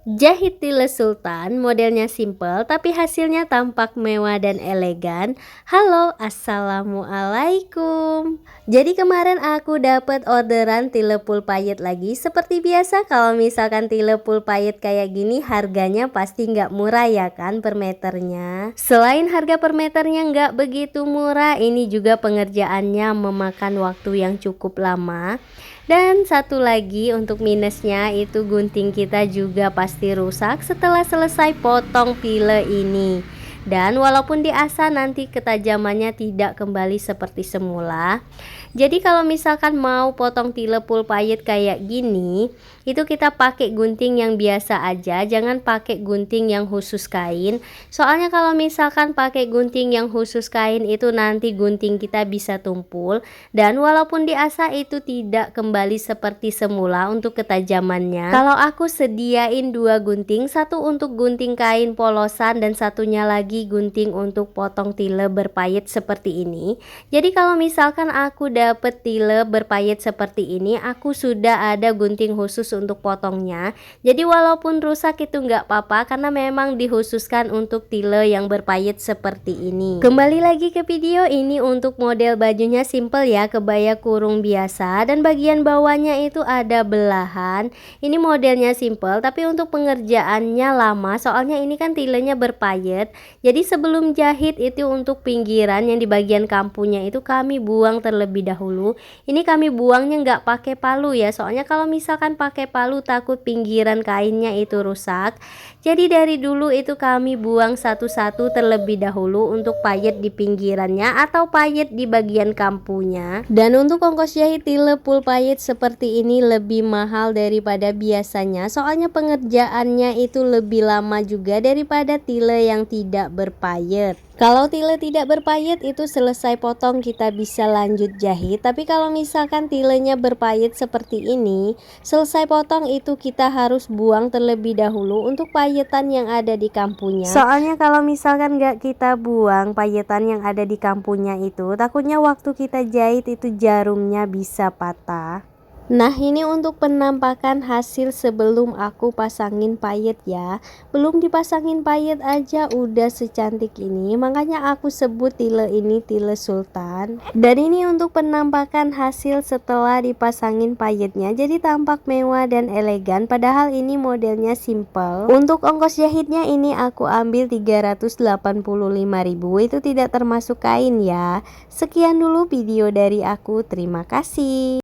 Jahit tile sultan, modelnya simple tapi hasilnya tampak mewah dan elegan. Halo, assalamualaikum. Jadi kemarin aku dapat orderan tile full payet lagi. Seperti biasa kalau misalkan tile full payet kayak gini harganya pasti nggak murah ya kan per meternya. Selain harga per meternya nggak begitu murah, ini juga pengerjaannya memakan waktu yang cukup lama. Dan satu lagi untuk minusnya itu gunting kita juga pasti rusak setelah selesai potong pile ini. Dan walaupun diasah nanti ketajamannya tidak kembali seperti semula. Jadi kalau misalkan mau potong tile full payet kayak gini, itu kita pakai gunting yang biasa aja, jangan pakai gunting yang khusus kain. Soalnya kalau misalkan pakai gunting yang khusus kain itu nanti gunting kita bisa tumpul, dan walaupun diasah itu tidak kembali seperti semula untuk ketajamannya. Kalau aku sediain dua gunting, satu untuk gunting kain polosan dan satunya lagi gunting untuk potong tile berpayet seperti ini. Jadi kalau misalkan aku dapet tile berpayet seperti ini, aku sudah ada gunting khusus untuk potongnya. Jadi walaupun rusak itu nggak apa-apa karena memang dikhususkan untuk tile yang berpayet seperti ini. Kembali lagi ke video ini, untuk model bajunya simple ya, kebaya kurung biasa dan bagian bawahnya itu ada belahan. Ini modelnya simple tapi untuk pengerjaannya lama, soalnya ini kan tilenya berpayet. Jadi sebelum jahit itu untuk pinggiran yang di bagian kampunya itu kami buang terlebih dahulu. Ini kami buangnya nggak pakai palu ya, soalnya kalau misalkan pakai palu takut pinggiran kainnya itu rusak. Jadi dari dulu itu kami buang satu-satu terlebih dahulu untuk payet di pinggirannya atau payet di bagian kampunya. Dan untuk ongkos jahit tile full payet seperti ini lebih mahal daripada biasanya, soalnya pengerjaannya itu lebih lama juga daripada tile yang tidak berpayet. Kalau tile tidak berpayet itu selesai potong kita bisa lanjut jahit, tapi kalau misalkan tilenya berpayet seperti ini, selesai potong itu kita harus buang terlebih dahulu untuk payetan yang ada di kampunya. Soalnya kalau misalkan nggak kita buang payetan yang ada di kampunya itu, takutnya waktu kita jahit itu jarumnya bisa patah. Nah ini untuk penampakan hasil sebelum aku pasangin payet ya. Belum dipasangin payet aja udah secantik ini, makanya aku sebut tile ini tile sultan. Dan ini untuk penampakan hasil setelah dipasangin payetnya, jadi tampak mewah dan elegan padahal ini modelnya simple. Untuk ongkos jahitnya ini aku ambil 385.000, itu tidak termasuk kain ya. Sekian dulu video dari aku, terima kasih.